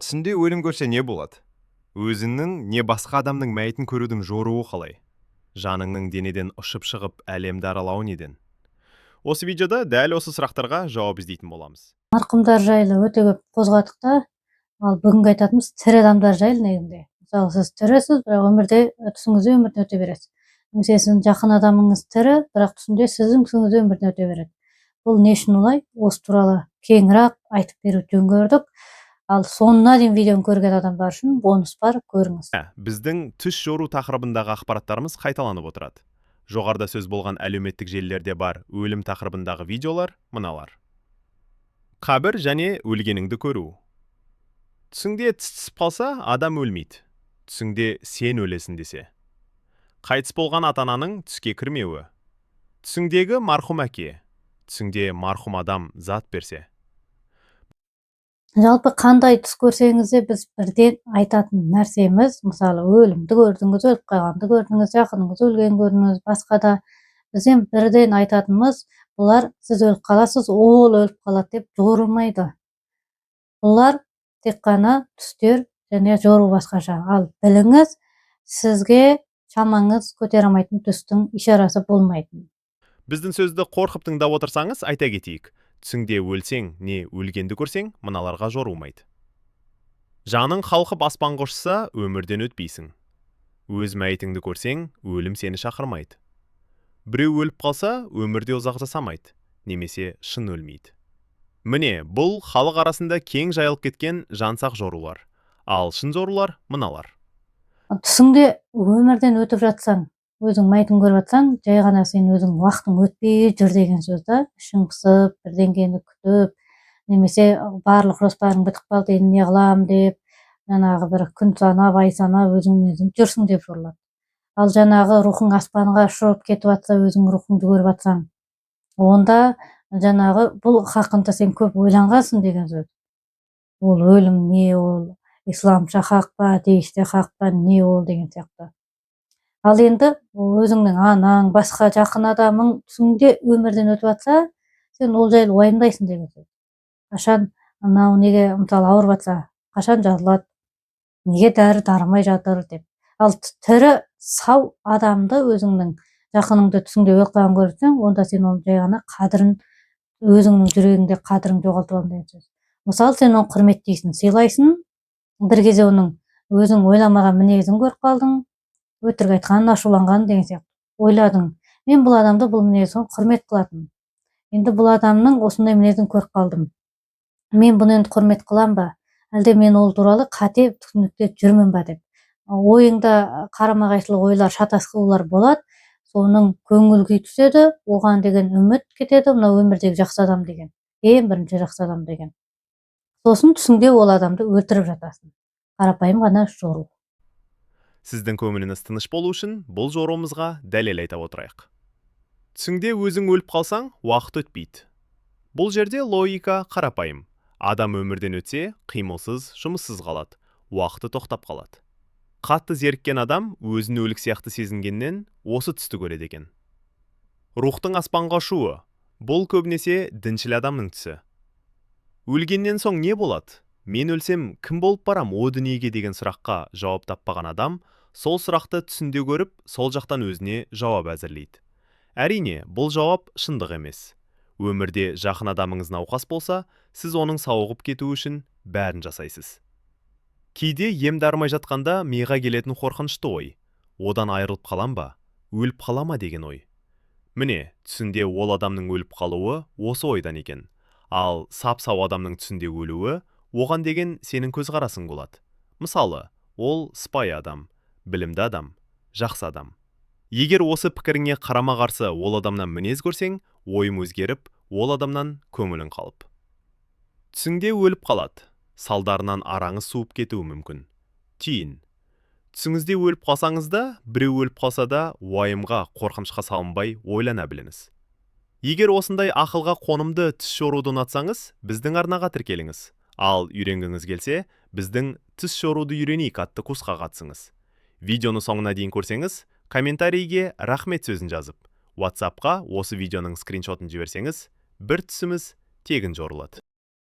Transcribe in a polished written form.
Түсінде өлім көрсе не болады? Өзіңнің не басқа адамның мәйітін көрудің жоруы қалай? Жаныңның денеден ұшып шығып әлемді аралауы неден? Осы видеода дәл осы сұрақтарға жауап іздейтін боламыз. Марқұмдар жайлы өте көп қозғадық та, ал бүгінгі айтатынымыз тірі адамдар жайлы негізінде. Мысалы, сіз тірісіз, бірақ өмірде түсіңізде өмірден өте бересіз. Немесе сіздің жақын адамыңыз тірі, бірақ түсінде сіздің түсіңізде өмірден өте береді. Бұл не үшін олай? Осы туралы кеңірек айтып беруді жөн көрдік. Ал соңына дейін видеоны көрген адамдар үшін бонус бар, көріңіз. Біздің түс жору тақырыбындағы ақпараттарымыз қайталанып отырады. Жоғарыда сөз болған әлеуметтік желілерде бар өлім тақырыбындағы видеолар мыналар. Қабір және өлгеніңді көру. Түсіңде тіс түсіп қалса, адам өлмейді. Түсіңде сен өлесің десе. Қайтыс болған ата-ананың түске кірмеуі. Түсіңдегі марқұм әке. Түсіңде марқұм адам зат берсе. Жалпы қандай түс көрсеңіз де біз бірден айтатын нәрсеміз, мысалы өлімді көрдіңіз, өліп қалғанды көрдіңіз, жақыныңыз өлген көрдіңіз, басқа да бізден бірден айтатынымыз, бұлар сіз өліп қаласыз, ол өліп қалады деп жорылмайды. Бұлар тек қана түстер және жору басқаша. Ал біліңіз, сізге шамаңыз көтере алмайтын түстің ишарасы болмайтын. Біздің сөзді қорқып тыңдап отырсаңыз, айта кетейік. Түсіңде өлсең, не өлгенді көрсең, мыналарға жорылмайды. Жаның қалқып аспанға ұшса, өмірден өтпейсің. Өз мәйітіңді көрсең, өлім сені шақырмайды. Біреу өліп қалса, өмірде ұзақ жасамайды, немесе шын өлмейді. Міне, бұл халық арасында кең жайылып кеткен жансақ жорулар. Ал шын жорулар мыналар. Түсіңде өмірден өтіп жатсаң, өзің мәйітін көріп жатсаң, жай ғана сен өзің уақытың өтпей жүр деген сөз да. Ішің пысып, бірдеңені күтіп, немесе барлық жоспарың бітіп қалды, енді не қыламын деп, жаңағы бір күн санап, ай санап өзің жүрсің деп жорылады. Ал жаңағы рухың аспанға ұшып кетіп жатса, өзің рухыңды көріп жатсаң, онда жаңағы бұл хақында сен көп ойланғансың деген сөз. Ол өлім не, ол исламша хақ па, дейіште хақ па, не ол деген сияқты. Ал енді өзіңнің анаң, басқа жақын адамың түсіңде өмірден өтіп жатса, сен ол жайлы уайымдайсың деген сөз. Қашан анау неге мысалы ауырып жатса, қашан жазылады, неге дәрі дарымай жатыр деп. Ал тірі сау адамды өзіңнің жақыныңды түсіңде өліп қалғанын көрсең, онда сен оның жай ғана қадірін, өзіңнің жүрегіңде қадірін жоғалтып алдың деген сөз. Мысалы, сен оны құрметтейсің, сыйлайсың, бір кезде оның өзің ойламаған мінезін көріп қалдың, өтірік айтқанын, ашуланғанын деген сияқты ойладың. Мен бұл адамды бұл мінезін құрмет қылатын. Енді бұл адамның осындай мінезін көріп қалдым. Мен бұны енді құрмет қылам ба? Әлде мен ол туралы қате түсінікте жүрмін ба деп. Ойыңда қарама-қайшылық ойлар, шатасқылар болады. Соның көңіл күй түседі, оған деген үміт кетеді, мынау өмірдегі жақсы адам деген. Ең бірінші жақсы адам деген. Сосын түсіңде ол адамды өлтіріп жатасың. Қарапайым ғана жору. Сіздің көңіліңіз тыныш болу үшін бұл жоруымызға дәлел айта отырайық. Түсіңде өзің өліп қалсаң, уақыт өтпейді. Бұл жерде логика қарапайым. Адам өмірден өтсе, қимылсыз, жұмыссыз қалады, уақыты тоқтап қалады. Қатты зеріккен адам өзін өлік сияқты сезінгеннен осы түсті көреді екен. Рухтың аспанға ұшуы, бұл көбінесе діншіл адамның түсі. Өлгеннен соң не болады? Мен өлсем, кім болып барам о дүниеге деген сұраққа жауап таппаған адам сол сұрақты түсінде көріп, сол жақтан өзіне жауап әзірлейді. Әрине, бұл жауап шындық емес. Өмірде жақын адамыңыз науқас болса, сіз оның сауығып кетуі үшін бәрін жасайсыз. Кейде ем дарымай жатқанда миға келетін қорқынышты ой. Одан айырылып қалам ба? Өліп қалама деген ой. Міне, түсінде ол адамның өліп қалуы осы ойдан екен. Ал сап-сау адамның түсінде өлуі оған деген сенің көзқарасың болады. Мысалы, ол сыпайы адам, білімді адам, жақсы адам. Егер осы пікіріңе қарама-қарсы ол адамнан мінез көрсең, ойым өзгеріп, ол адамнан көңілің қалып. Түсіңде өліп қалады, салдарынан араңыз суып кетуі мүмкін. Түйін. Түсіңізде өліп қалсаңыз да, біреу өліп қалса да, уайымға, қорқынышқа салынбай ойлана біліңіз. Егер осындай ақылға қонымды түс жоруды ұнатсаңыз, біздің арнаға тіркеліңіз. Ал үйренгіңіз келсе, біздің түс жоруды үйренейік атты курсқа қатысыңыз. Видеоны соңына дейін көрсеңіз, комментарийге рахмет сөзін жазып, WhatsApp-қа осы видеоның скриншотын жіберсеңіз, бір түсіміз тегін жорылады.